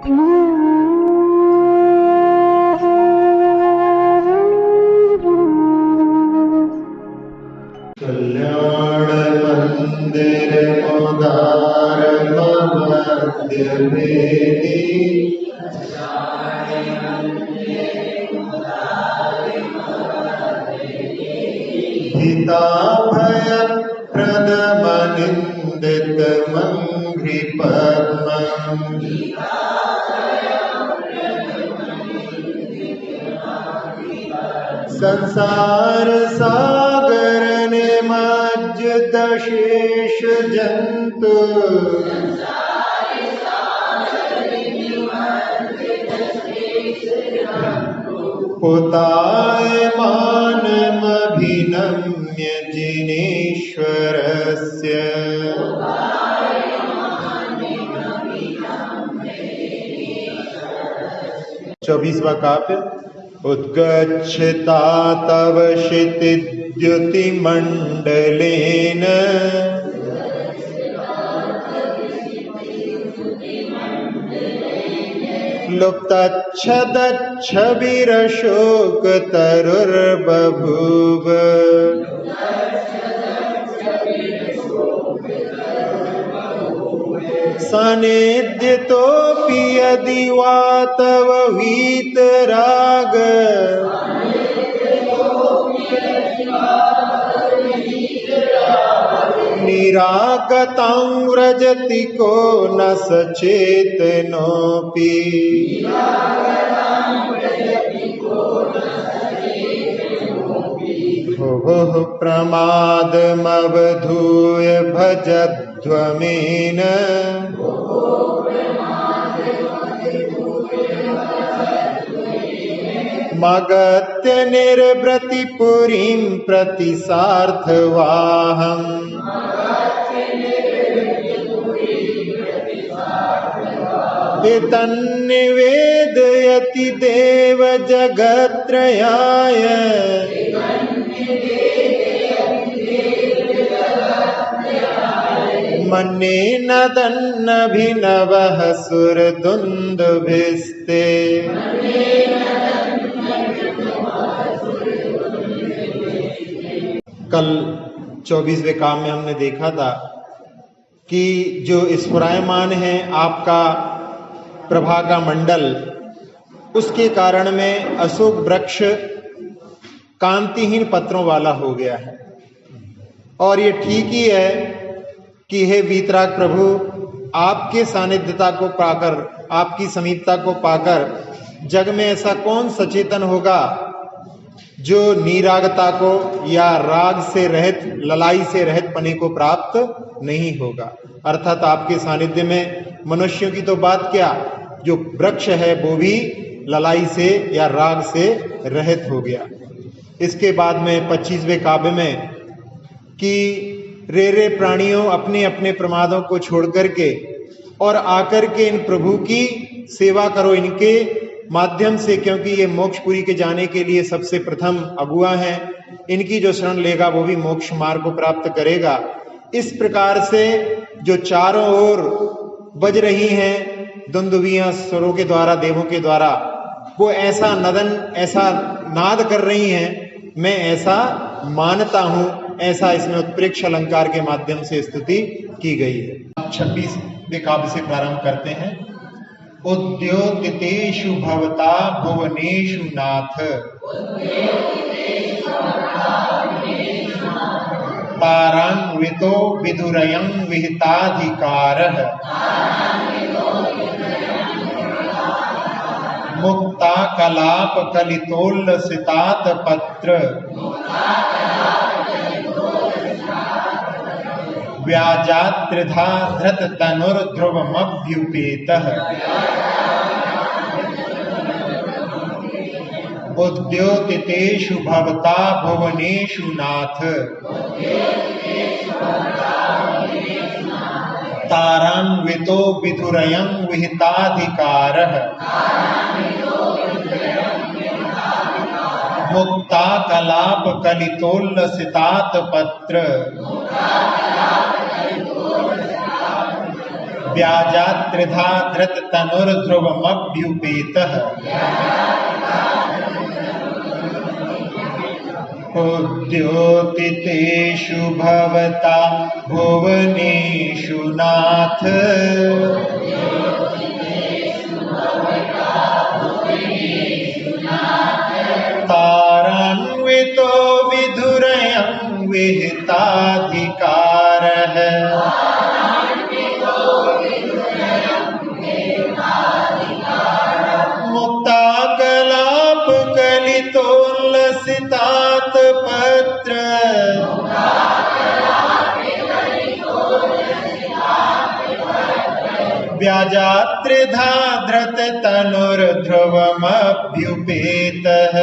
कल्याण मंदिर उदार मध्य वेदी हिता भय प्रद मनिंदित मंघ्रि पद्मम् संसार सागर निमज्जित शेष जंतु पुतायमानमभिनम्य जिनेश्वरस्य 24वां काव्य। उद्गच्छता तव क्षितिद्युतिमण्डलेन लुप्तच्छदच्छविरशोकतरुर्बभूव सानिध्यतोऽपि यदि वा तव वीतराग निरागतां व्रजति को न सचेतनोऽपि भुवः प्रमादमवधूय भजध्वमेन मगत्य निर्वृतिपुरीं प्रति सार्थवाहम् एतन्निवेदयति देव जगत्त्रयाय मन्ये नदन्नभिनवः सुरदुन्दुभिस्ते कल 24वें काम में हमने देखा था कि जो स्फुरायमान है आपका प्रभा का मंडल, उसके कारण में अशोक वृक्ष कांतिहीन पत्रों वाला हो गया है। और ये ठीक ही है कि हे वीतराग प्रभु, आपके सानिध्यता को पाकर, आपकी समीपता को पाकर जग में ऐसा कौन सचेतन होगा जो नीरागता को या राग से रहित, ललाई से रहित पने को प्राप्त नहीं होगा। अर्थात आपके सानिध्य में मनुष्यों की तो बात क्या, जो वृक्ष है वो भी ललाई से या राग से रहित हो गया। इसके बाद में 25वें काव्य में कि रे प्राणियों अपने अपने प्रमादों को छोड़ करके और आकर के इन प्रभु की सेवा करो, इनके माध्यम से, क्योंकि ये मोक्षपुरी के जाने के लिए सबसे प्रथम अगुआ हैं। इनकी जो शरण लेगा वो भी मोक्ष मार्ग को प्राप्त करेगा। इस प्रकार से जो चारों ओर बज रही हैं दुंदुभियां स्वरों के द्वारा, देवों के द्वारा, वो ऐसा नदन, ऐसा नाद कर रही हैं, मैं ऐसा मानता हूं, ऐसा इसमें उत्प्रेक्ष अलंकार के माध्यम से स्तुति की गई है। 26वें काव्य से प्रारंभ करते हैं। उद्योतितेषु भवता भुवनेषु नाथ तारान्वितो विधुरयं विहिताधिकारः मुक्ता कलाप कलितोल्लसितात पत्र व्याजात्रिधा धृत तनुर्ध्रुवमभ्युपेतः उद्योतितेषु भवता भुवनेषु नाथ तारान्वितो विधुरयं विहिताधिकारः मुक्ता कलाप कलितोल्लसितात पत्र व्याजात्रिधा धृत तनुर्ध्रुवमभ्युपेतः उद्योतितेषु भवता भुवनेषु नाथ तारान्वितो विधुरयं विहिताधिकारः मुक्ताकलाप कलितोल्लसितात पत्र व्याजात्रिधा धृत तनुर्ध्रुवमभ्युपेतः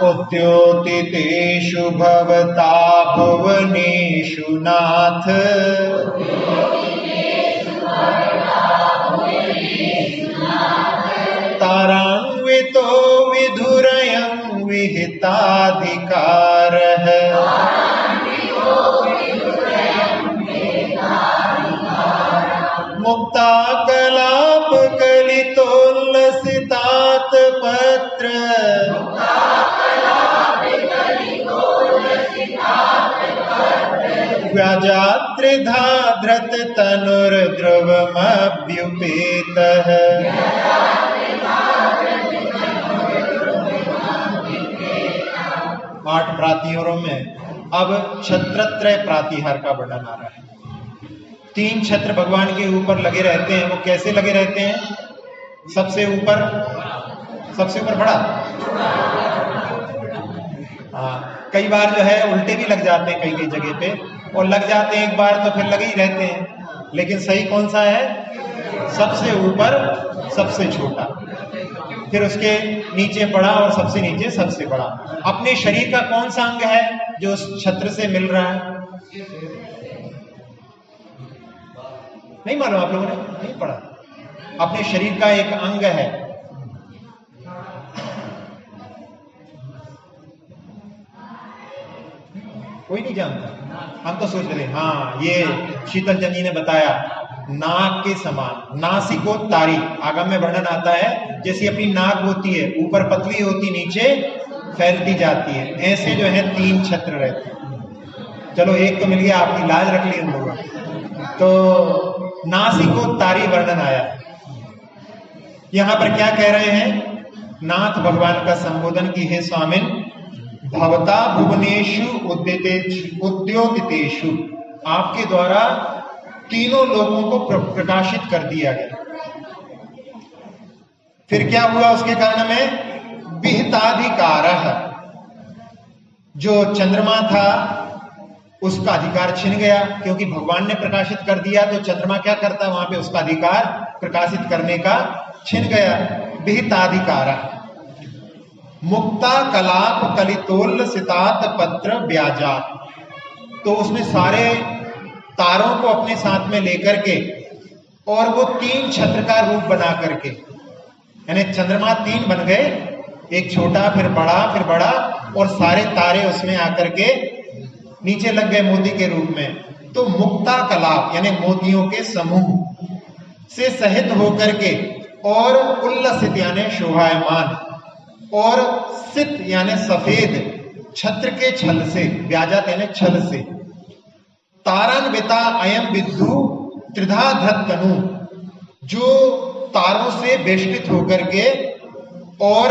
उद्योतितेषु भवता भुवनेषु नाथ तारान्वितो विधुरयं विहिताधिकारः मुक्ताकलाप कलितोल्लसितात पत्र व्याजात्रिधा धृत तनुर्ध्रुवमभ्युपेतः आठ प्रातिहारों में अब छत्रत्रय प्रातिहार का वर्णन आ रहा है। 3 छत्र भगवान के ऊपर लगे रहते हैं। वो कैसे लगे रहते हैं? सबसे ऊपर बड़ा, हाँ, कई बार जो है उल्टे भी लग जाते हैं कई जगह पे, और लग जाते हैं एक बार तो फिर लगे ही रहते हैं। लेकिन सही कौन सा है? सबसे ऊपर सबसे छोटा, फिर उसके नीचे बड़ा और सबसे नीचे सबसे बड़ा। अपने शरीर का कौन सा अंग है जो उस छत्र से मिल रहा है? नहीं मालूम? आप लोगों ने नहीं पढ़ा? अपने शरीर का एक अंग है, कोई नहीं जानता। हम तो सोच रहे, हाँ, ये शीतल चंद जी ने बताया, नाक के समान, नासिकोत्तारी आगम में वर्णन आता है। जैसी अपनी नाक होती है, ऊपर पतली होती, नीचे फैलती जाती है, ऐसे जो है 3 छत्र रहते हैं। चलो एक तो मिल गया, आपकी लाज रख ली हम लोगों। तो नासिकोत्तारी वर्णन आया। यहां पर क्या कह रहे हैं? नाथ भगवान का संबोधन की, हे स्वामिन, भवता भुवनेषु उद्योतितेषु, आपके द्वारा तीनों लोगों को प्रकाशित कर दिया गया। फिर क्या हुआ उसके कारण में? विहिताधिकारः, जो चंद्रमा था उसका अधिकार छिन गया, क्योंकि भगवान ने प्रकाशित कर दिया तो चंद्रमा क्या करता है? वहां पे उसका अधिकार प्रकाशित करने का छिन गया। विहिताधिकारः मुक्ता कलाप कलितोल्लसितात पत्र व्याजात, तो उसने सारे तारों को अपने साथ में लेकर के, और वो 3 छत्र का रूप बना करके, यानी चंद्रमा 3 बन गए, एक छोटा, फिर बड़ा, और सारे तारे उसमें आकर के नीचे लग गए मोती के रूप में। तो मुक्ता कलाप यानी मोतियों के समूह से सहित होकर के, और उल्लसित यानी शोभायमान, और सित यानी सफेद छत्र के छल से, व्याजात यानी छल से, तारान्विता अयम विद्धु त्रिधा धत तनु, जो तारों से बेष्टित होकर के, और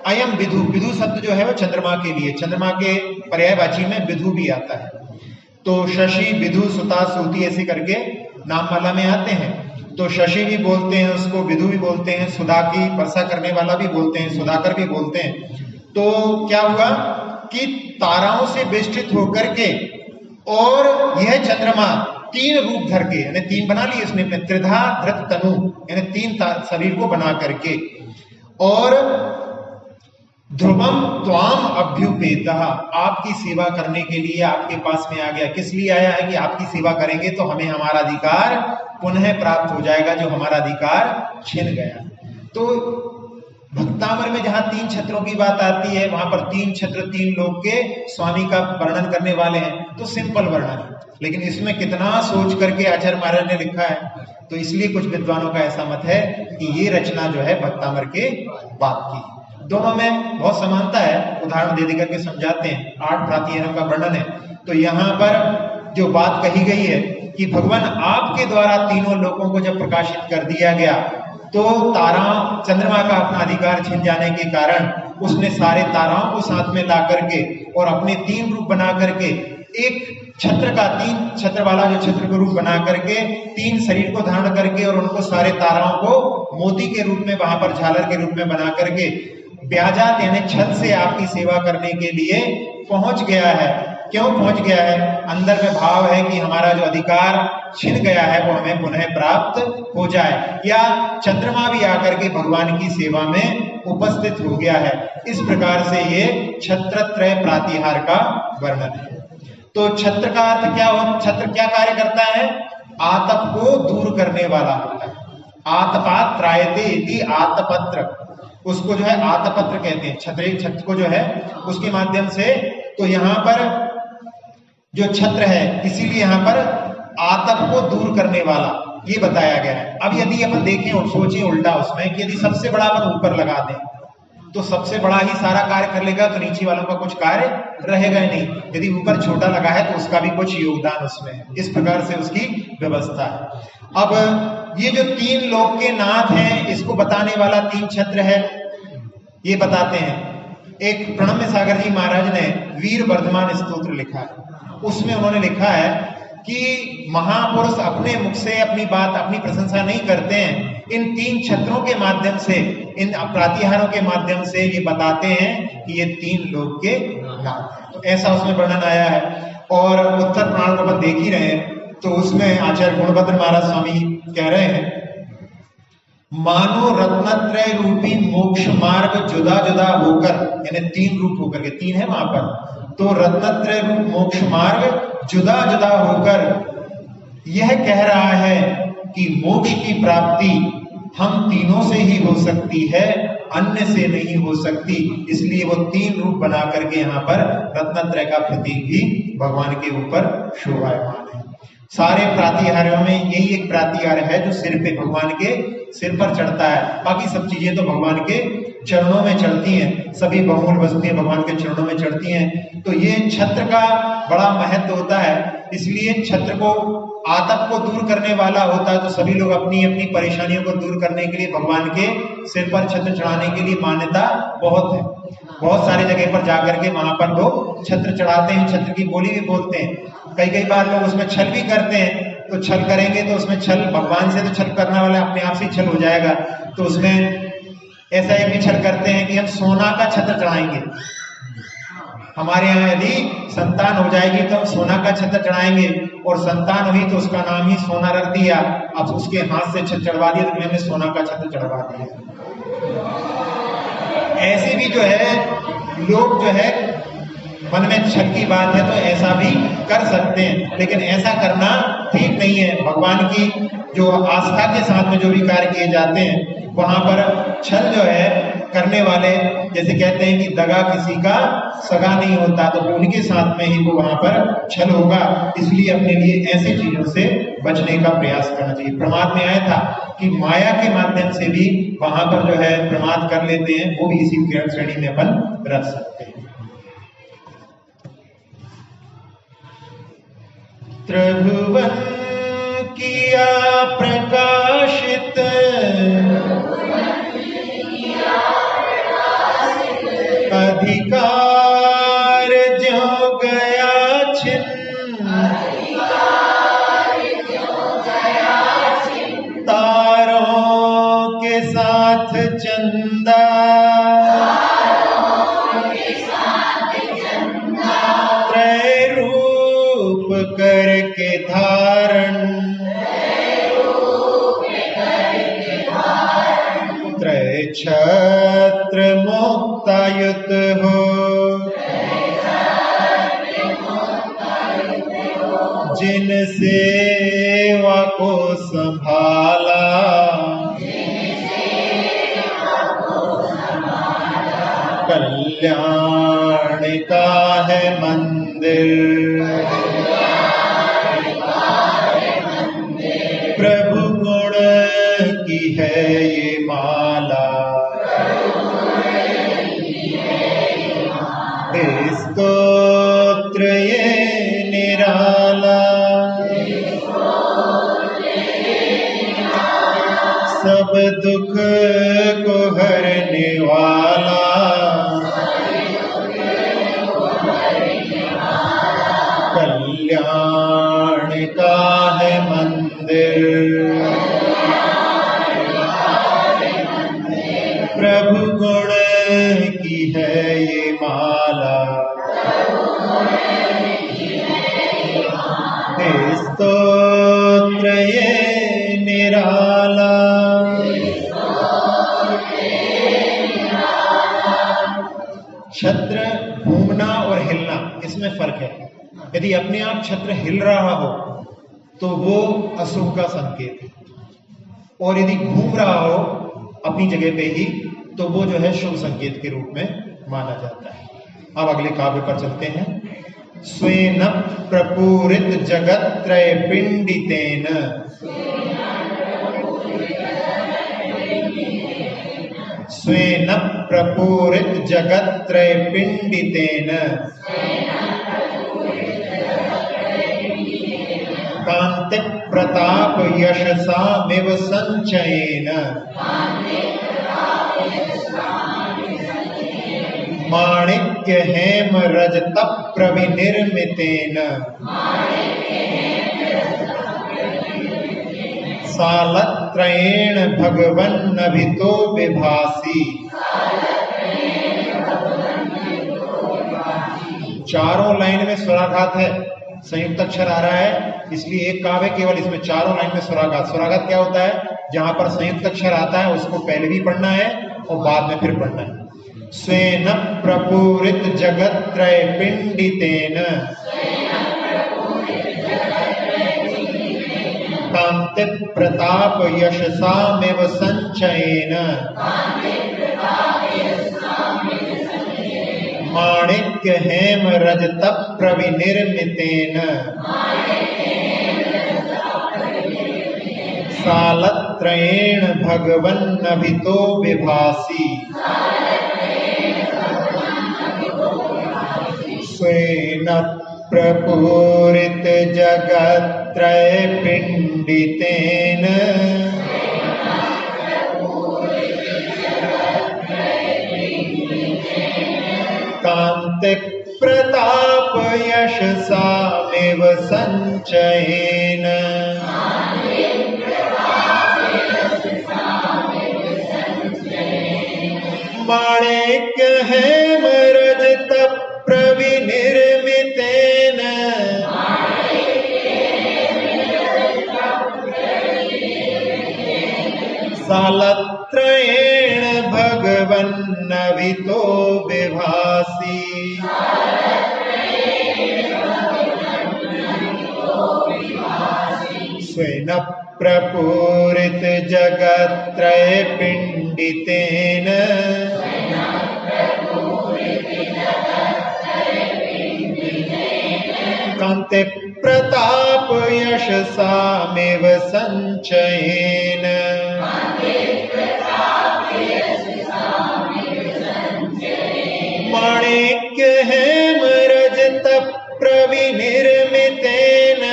अयम विधु, विधु शब्द जो है वो चंद्रमा के लिए, चंद्रमा के पर्यायवाची में विधु भी आता है। तो शशि, विधु, सुता, सूती ऐसे करके नाममाला में आते हैं। तो शशि भी बोलते हैं उसको, विधु भी बोलते हैं, सुधा की वर्षा करने वाला भी बोलते हैं, सुधाकर भी बोलते हैं। तो क्या हुआ कि ताराओं से बेष्टित होकर के, और यह चंद्रमा 3 रूप धर के, यानी 3 बना लिए इसने अपने, त्रिधा धृत तनु यानी 3 शरीर को बना करके, और ध्रुवम त्वाम अभ्युपेतः, आपकी सेवा करने के लिए आपके पास में आ गया। किस लिए आया है? कि आपकी सेवा करेंगे तो हमें हमारा अधिकार पुनः प्राप्त हो जाएगा, जो हमारा अधिकार छिन गया। तो भक्तामर में जहां 3 छत्रों की बात आती है, वहां पर 3 छत्र 3 लोक के स्वामी का वर्णन करने वाले हैं, तो सिंपल वर्णन है। लेकिन इसमें कितना सोच करके आचार्य महाराज ने लिखा है, तो इसलिए कुछ विद्वानों का ऐसा मत है कि ये रचना जो है भक्तामर के बाद की। दोनों में बहुत समानता है, उदाहरण दे देकर के समझाते हैं। 8 प्रातिहारों का वर्णन है, तो यहाँ पर जो बात कही गई है कि भगवान आपके द्वारा तीनों लोकों को जब प्रकाशित कर दिया गया, तो ताराओं चंद्रमा का अपना अधिकार छिन जाने के कारण उसने सारे ताराओं को साथ में ला करके और अपने 3 रूप बना करके, एक छत्र का 3 छत्र वाला जो छत्र को रूप बना करके 3 शरीर को धारण करके और उनको सारे ताराओं को मोती के रूप में वहां पर झालर के रूप में बना करके ब्याजात यानी छल से आपकी सेवा करने के लिए पहुंच गया है। क्यों पहुंच गया है? अंदर में भाव है कि हमारा जो अधिकार छिन गया है वो हमें पुनः प्राप्त हो जाए, या चंद्रमा भी आकर के भगवान की सेवा में उपस्थित हो गया है। इस प्रकार से ये छत्रत्रय प्रातिहार का वर्णन है। तो छत्र का अर्थ क्या हो? छत्र क्या कार्य करता है? आतप को दूर करने वाला होता है। आतपात त्रायते इति आतपत्र, उसको जो है आतपत्र कहते हैं। छत्र को जो है उसके माध्यम से, तो यहाँ पर जो छत्र है इसीलिए यहाँ पर आतप को दूर करने वाला ये बताया गया है। अब यदि अपन देखें और सोचें उल्टा उसमें कि यदि सबसे बड़ा अपन ऊपर लगा दें तो सबसे बड़ा ही सारा कार्य कर लेगा, तो नीचे वालों का कुछ कार्य रहेगा ही नहीं। यदि ऊपर छोटा लगा है तो उसका भी कुछ योगदान उसमें है। इस प्रकार से उसकी व्यवस्था है। अब ये जो 3 लोक के नाथ हैं, इसको बताने वाला 3 छत्र है, ये बताते हैं। एक प्रणम्य सागर जी महाराज ने वीर वर्धमान स्तोत्र लिखा है, उसमें उन्होंने लिखा है कि महापुरुष अपने मुख से अपनी बात, अपनी प्रशंसा नहीं करते हैं, इन 3 छत्रों के माध्यम से, इन प्रातिहारों के माध्यम से ये बताते हैं कि ये 3 लोक के नाथ हैं। तो ऐसा उसमें वर्णन आया है। और उत्तर पुराण को अपन देख ही रहे हैं, तो उसमें आचार्य गुणभद्र महाराज स्वामी कह रहे हैं, मानो रत्नत्रय रूपी मोक्ष मार्ग जुदा जुदा होकर, यानी 3 रूप होकर के, 3 है वहां पर, तो रत्नत्रय रूप मोक्ष मार्ग जुदा जुदा होकर यह कह रहा है कि मोक्ष की प्राप्ति हम तीनों से ही हो सकती है, अन्य से नहीं हो सकती। इसलिए वो 3 रूप बना करके यहाँ पर रत्नत्रय का प्रतीक भी भगवान के ऊपर शोभायमान है। सारे प्रातिहार्यों में यही एक प्रातिहार है जो सिर पे, भगवान के सिर पर चढ़ता है। बाकी सब चीजें तो भगवान के चरणों में चढ़ती हैं, सभी बहुमूल वस्तुएं भगवान के चरणों में चढ़ती हैं। तो ये छत्र का बड़ा महत्व होता है। इसलिए छत्र को आतप को दूर करने वाला होता है, तो सभी लोग अपनी अपनी परेशानियों को दूर करने के लिए भगवान के सिर पर छत्र चढ़ाने के लिए मान्यता बहुत है। बहुत सारी जगह पर जाकर के वहां पर लोग छत्र चढ़ाते हैं, छत्र की बोली भी बोलते हैं। कई बार लोग उसमें छल भी करते हैं, तो छल करेंगे तो उसमें छल, भगवान से तो छल करने वाले अपने आप से छल हो जाएगा। तो उसमें ऐसा एक भी छल करते हैं कि हम सोना का छत्र चढ़ाएंगे, हमारे यहाँ यदि संतान हो जाएगी तो हम सोना का छत्र चढ़ाएंगे, और संतान हुई तो उसका नाम ही सोना रख दिया। अब उसके हाथ से छत्र चढ़वा दिया तो हमने सोना का छत्र चढ़वा दिया। ऐसे भी जो है लोग जो है मन में छल की बात है तो ऐसा भी कर सकते हैं, लेकिन ऐसा करना ठीक नहीं है। भगवान की जो आस्था के साथ में जो भी कार्य किए जाते हैं वहां पर छल जो है करने वाले, जैसे कहते हैं कि दगा किसी का सगा नहीं होता, तो उनके साथ में ही वो वहां पर छल होगा। इसलिए अपने लिए ऐसी चीजों से बचने का प्रयास करना चाहिए। प्रमाद में आया था कि माया के माध्यम से भी वहां पर जो है प्रमाद कर लेते हैं, वो भी इसी श्रेणी में अपन रख सकते हैं। त्रिभुवन किया प्रकाशित, अधिकार जो गया छिन, तारों के साथ चंदा, त्रय रूप करके धारण, त्रय छत्र मुक्तायुत हो, जिन सेवा को संभाला, कल्याण का है मंदिर, प्रभु गुण की है ये माला, स्तोत्र ये निराला, सब दुख को हरने वाला, कल्याण का है मंदिर, प्रभु गुण की है ये माला, स्तोत्र ये निराला। छत्र घूमना और हिलना, इसमें फर्क है। यदि अपने आप छत्र हिल रहा हो तो वो अशुभ का संकेत है, और यदि घूम रहा हो अपनी जगह पे ही तो वो जो है शुभ संकेत के रूप में माना जाता है। अब अगले काव्य पर चलते हैं। स्वेन प्रपूरित जगत त्रय पिंडितेन, स्वेन प्रपूरित जगत त्रय पिंडितेन, कांति प्रताप यशसामिव संचयेन, माणिक्य हेम रजत प्रविनिर्मितेन, सालत्रयेण भगवन्नभितो विभासी। चारों लाइन में स्वराघात है, संयुक्त अक्षर आ रहा है, इसलिए एक काव्य केवल इसमें चारों लाइन में स्वराघात। स्वराघात क्या होता है? जहां पर संयुक्त अक्षर आता है उसको पहले भी पढ़ना है और बाद में फिर पढ़ना है। स्वेन प्रपूरित जगत त्रय पिंडितेन, कांति प्रताप यशसामिव संचयेन, माणिक्य हेम रजत प्रविनिर्मितेन, सालत्रयेण भगवन्नभितो विभासी। स्वेन प्रपूरित जगत्त्रय पिंडितेन, कांति प्रताप यशसामिव संचयेन, माणिक्य हेम रजत प्रविनिर्मितेन, सालत्रयेण भगवन्नभितो विभासी। स्वेन प्रपूरित जगत्त्रय पिंडितेन, कांति प्रताप यशसामिव संचयेन, माणिक्य हेम रजत प्रविनिर्मितेन,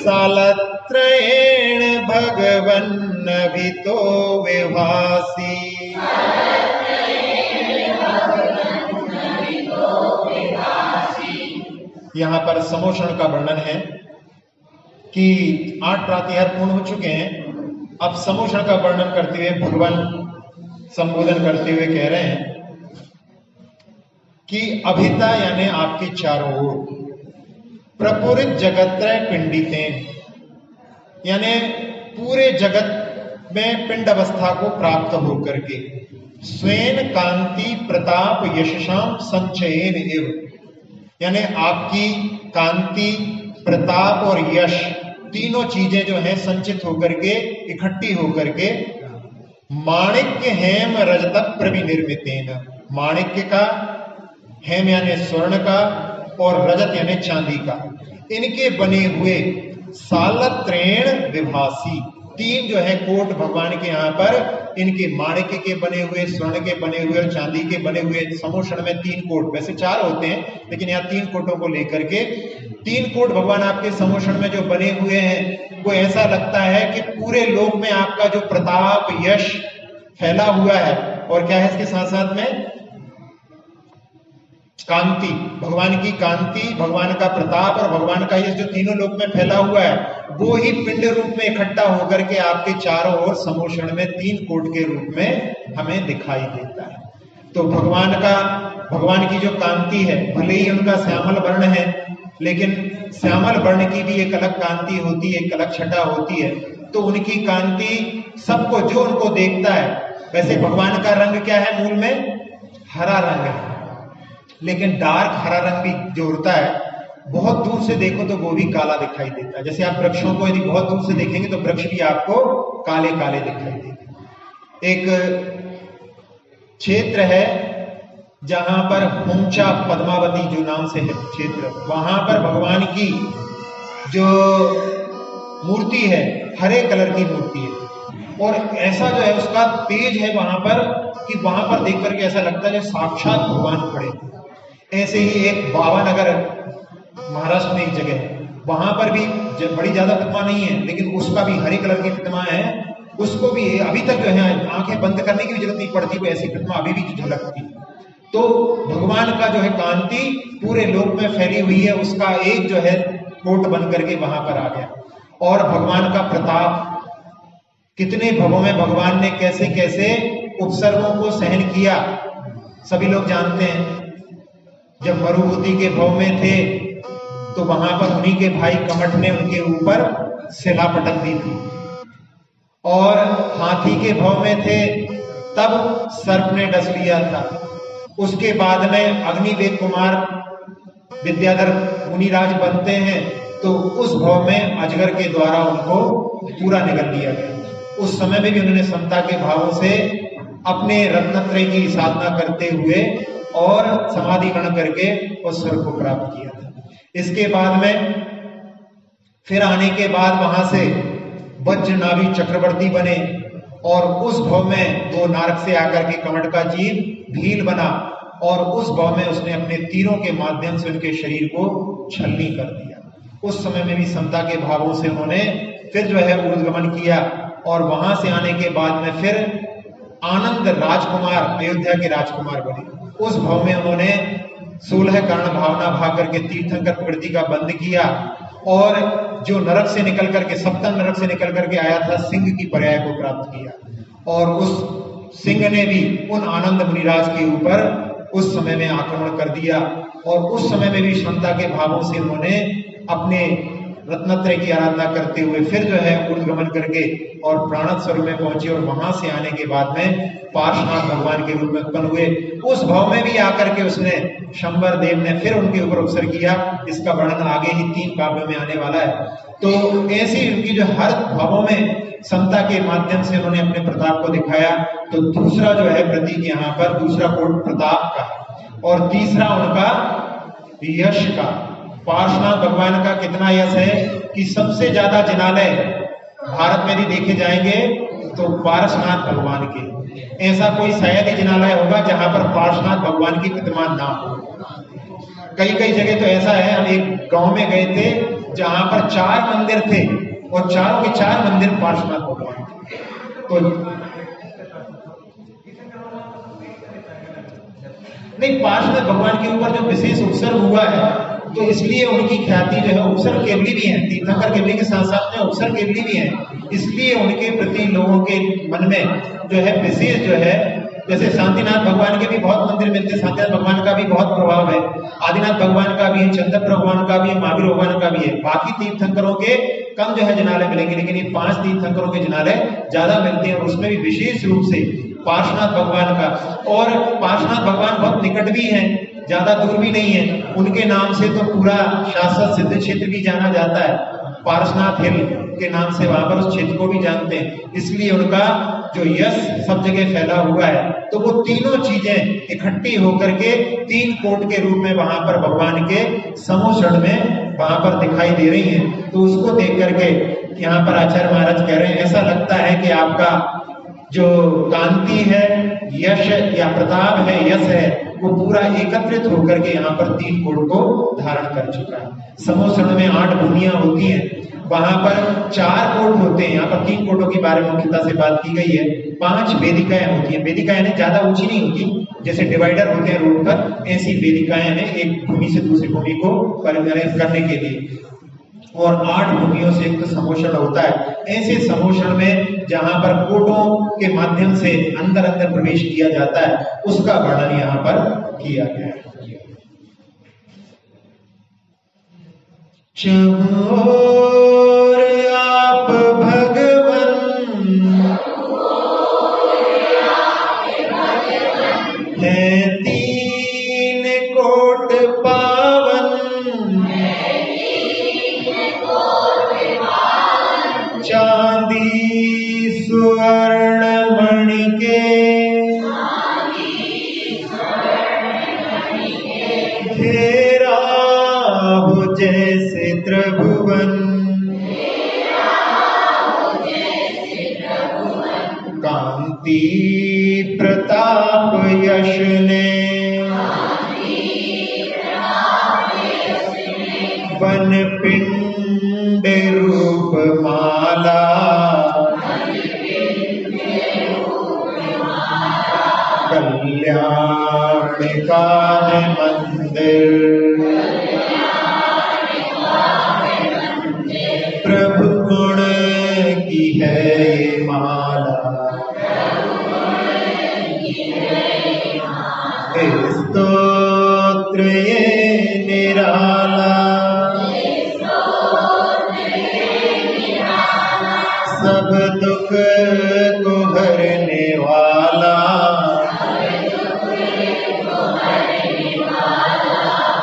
सालत्रयेण भगवन्नभितो विभासी। यहाँ पर समोषण का वर्णन है कि 8 प्रातिहार पूर्ण हो चुके हैं। अब समोषण का वर्णन करते हुए भगवान संबोधन करते हुए कह रहे हैं कि अभिता यानी आपके चारों ओर, प्रपूरित जगत्त्रय पिंडितेन यानी पूरे जगत में पिंड अवस्था को प्राप्त होकर के, स्वेन कांति प्रताप यशसाम संचयेन एव यानी आपकी कांति प्रताप और यश तीनों चीजें जो है संचित होकर के, इकट्ठी होकर के माणिक्य हेम रजत प्रविनिर्मितेन, माणिक्य का, हेम यानी स्वर्ण का, और रजत यानी चांदी का, इनके बने हुए सालत्रेण विभासी, तीन जो है कोट भगवान के यहाँ पर, इनके माणिक्य के बने हुए, स्वर्ण के बने हुए और चांदी के बने हुए समोषण में 3 कोट, वैसे 4 होते हैं लेकिन यहाँ 3 कोटों को लेकर के 3 कोट भगवान आपके समोषण में जो बने हुए हैं, वो ऐसा लगता है कि पूरे लोक में आपका जो प्रताप यश फैला हुआ है। और क्या है इसके साथ साथ में कांति, भगवान की कांति, भगवान का प्रताप और भगवान का यश जो तीनों लोक में फैला हुआ है, वो ही पिंड रूप में इकट्ठा होकर के आपके चारों ओर समोषण में 3 कोट के रूप में हमें दिखाई देता है। तो भगवान की जो कांति है, भले ही उनका श्यामल वर्ण है, लेकिन श्यामल वर्ण की भी एक अलग कांति होती है, एक अलग छटा होती है। तो उनकी कांति सबको, जो उनको देखता है, वैसे भगवान का रंग क्या है, मूल में हरा रंग है, लेकिन डार्क हरा रंग भी जो होता है, बहुत दूर से देखो तो वो भी काला दिखाई देता है। जैसे आप वृक्षों को यदि बहुत दूर से देखेंगे तो वृक्ष भी आपको काले काले दिखाई देंगे। एक क्षेत्र है जहां पर हुंचा पद्मावती जो नाम से है क्षेत्र, वहां पर भगवान की जो मूर्ति है हरे कलर की मूर्ति है, और ऐसा जो है उसका तेज है वहां पर कि वहां पर देख करके ऐसा लगता है साक्षात भगवान खड़े। ऐसे ही एक बावानगर महाराष्ट्र में एक जगह है, वहां पर भी बड़ी ज्यादा प्रतिमा नहीं है, लेकिन उसका भी हरे कलर की प्रतिमा है, उसको भी अभी तक जो है आंखें बंद करने की भी जरूरत नहीं पड़ती, वो ऐसी प्रतिमा अभी भी झलकती। तो भगवान का जो है कांति पूरे लोक में फैली हुई है, उसका एक जो है कोट बन करके वहां पर आ गया। और भगवान का प्रताप, कितने भवों में भगवान ने कैसे कैसे उपसर्गों को सहन किया, सभी लोग जानते हैं। जब मरुभूति के भव में थे तो वहां पर उन्हीं के भाई कमठ ने उनके ऊपर शिला पटक दी थी, और हाथी के भव में थे तब सर्प ने डस लिया था। उसके बाद में अग्निवेद कुमार विद्याधर मुनिराज बनते हैं तो उस भव में अजगर के द्वारा उनको पूरा निगल लिया गया। उस समय में भी उन्होंने समता के भावों से अपने रत्नत्रय की साधना करते हुए और समाधि ग्रहण करके उस स्वर्ग को प्राप्त किया था। इसके बाद में फिर आने के बाद वहां से वज्रनाभि चक्रवर्ती बने, और उस भव में वो नारक से आकर के कमठ का जीव भील बना, और उस भव में उसने अपने तीरों के माध्यम से उनके शरीर को छलनी कर दिया। उस समय में भी समता के भावों से उन्होंने फिर जो है ऊर्ध्वगमन किया, और वहां से आने के बाद में फिर आनंद राजकुमार, अयोध्या के राजकुमार बने। उस भव में उन्होंने 16 कर्ण भावना भाग करके तीर्थंकर प्रकृति का बंद किया, और जो नरक से निकल करके, सप्तम नरक से निकल करके आया था, सिंह की पर्याय को प्राप्त किया। और उस सिंह ने भी उन आनंद मुनिराज के ऊपर उस समय में आक्रमण कर दिया, और उस समय में भी क्षमता के भावों से उन्होंने अपने रत्नत्रय की आराधना करते हुए फिर जो है ऊर्ध्वगमन करके और प्राणत स्वरूप में पहुंचे, और वहां से आने के बाद में पार्श्वनाथ भगवान के रूप में उत्पन्न हुए। उस भाव में भी आकर के उसने शंबर देव ने फिर उनके ऊपर उपसर्ग किया। इसका वर्णन आगे ही 3 काव्यों में आने वाला है। तो ऐसी उनकी जो हर भावों में समता के माध्यम से उन्होंने अपने प्रताप को दिखाया। तो दूसरा जो है प्रतीक यहाँ पर, दूसरा कोट प्रताप का, और तीसरा उनका यश का। पार्श्वनाथ भगवान का कितना यश है कि सबसे ज्यादा जिनालय भारत में भी देखे जाएंगे तो पार्श्वनाथ भगवान के, ऐसा कोई शायद ही जिनालय होगा जहां पर पार्श्वनाथ भगवान की प्रतिमा ना हो। कई कई जगह तो ऐसा है, हम एक गांव में गए थे जहां पर 4 मंदिर थे, और चारों के 4 मंदिर पार्श्वनाथ भगवान थे। तो नहीं, पार्श्वनाथ भगवान के ऊपर जो विशेष उपसर्ग हुआ है तो इसलिए उनकी ख्याति जो है, उपसर्ग केवली भी है, तीर्थंकर केवली के साथ साथ में उपसर्ग केवली भी है, इसलिए उनके प्रति लोगों के मन में जो है विशेष जो है, जैसे शांतिनाथ भगवान के भी बहुत मंदिर मिलते हैं, शांतिनाथ भगवान का भी बहुत प्रभाव है, आदिनाथ भगवान का भी है, चंद्र भगवान का भी है, महावीर भगवान का भी है। बाकी तीर्थंकरों के कम जो है जिनालय मिलेंगे, लेकिन ये 5 तीर्थंकरों के जिनालय ज्यादा मिलते हैं, और उसमें भी विशेष रूप से पार्श्वनाथ भगवान का। और पार्श्वनाथ भगवान बहुत निकट भी हैं, ज्यादा दूर भी नहीं है, उनके नाम से तो पूरा शाश्वत सिद्ध क्षेत्र भी जाना जाता है। पारसनाथ हिल के नाम से वहां पर उस क्षेत्र को भी जानते हैं, इसलिए उनका जो यश सब जगह फैला हुआ है। तो वो तीनों चीजें इकट्ठी होकर के 3 कोट के रूप में वहां पर भगवान के समोषण में वहां पर दिखाई दे रही हैं। तो उसको देख करके यहाँ पर आचार्य महाराज कह रहे हैं, ऐसा लगता है कि आपका जो कांति है, यश या प्रताप है, यश है, वो पूरा एकत्रित होकर के यहाँ पर 3 कोट को धारण कर चुका है। समोषण में 8 भूमियां होती हैं, वहां पर 4 कोट होते हैं। यहाँ पर 3 कोटों के बारे में मुख्यता से बात की गई है। 5 वेदिकाएं होती हैं। वेदिकाएं ज्यादा ऊंची नहीं होती, जैसे डिवाइडर होते हैं रोड पर, ऐसी वेदिकाएं हैं एक भूमि से दूसरी भूमि को परिवर्तित करने के लिए। और 8 भूमियों से एक समोषण होता है। ऐसे समोषण में जहां पर कोटों के माध्यम से अंदर अंदर प्रवेश किया जाता है, उसका वर्णन यहाँ पर किया गया है। चमोर आप भगवन है 3 कोट पावन, चांदी सुवर्ण मणि के घेरा हो जैसे त्रिभुवन, कांति प्रताप यश ने वन पिंड रूप माला, कल्याण का मंदिर, प्रभु गुण की है ये माला, स्तोत्र ये निराला, सब दुख को हरने वाला,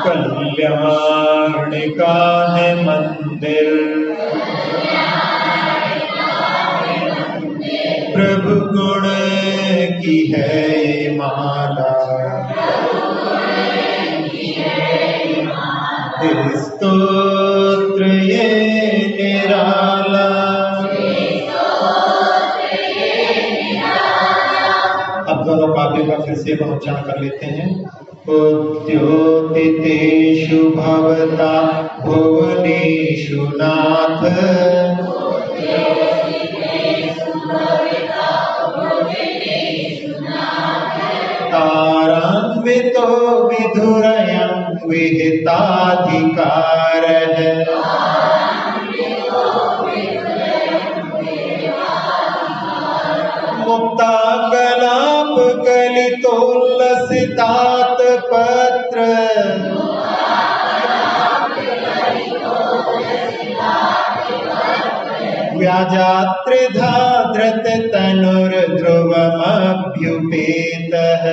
कल्याण का है मंदिर, प्रभु गुण की है ये माला, स्तोत्र ये निराला। अब दोनों काव्यों का फिर से उच्चारण कर लेते हैं। उद्योतितेषु भवता भुवनेषु नाथ, तारान्वितो विधुरयं विहिताधिकारः, मुक्ताकलाप कलितोल्लसितात पत्र, व्याजात्रिधा धृत तनुर्ध्रुवमभ्युपेतः,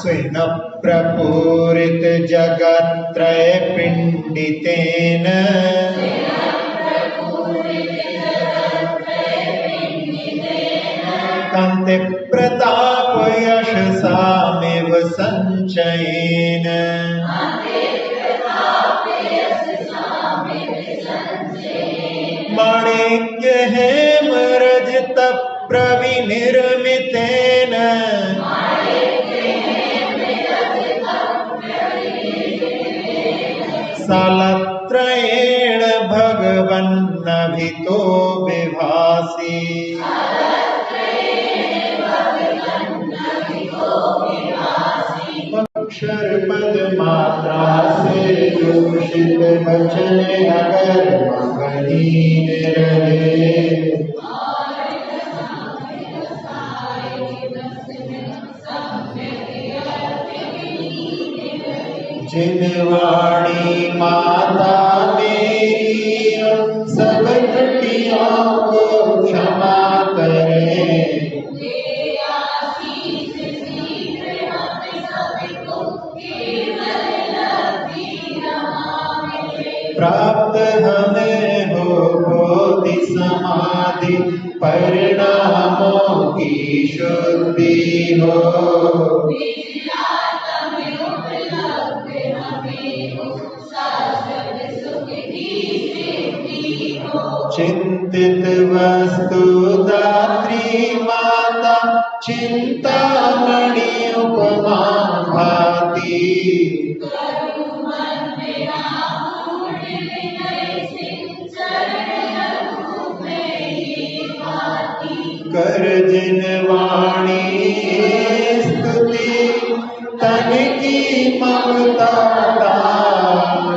स्वेन प्रपूरित जगत्त्रय पिंडितेन, कांति प्रताप यशसामिव संचयेन, माणिक्य हेम रजत प्रविनिर्मितेन, सालत्रयेण भगवन्नभितो विभासि, अक्षर पद मात्रा से दूषित वचन अगर मगहीन रहे, जिन वाणी माता मेरी उन सब त्रुटियों को क्षमा करे, आदि परिणामों की शुद्धि हो। चिंतित वस्तु दात्री माता चिंतामणि उपमा भाती। कर जिन वाणी स्तुति तन की ममता दान।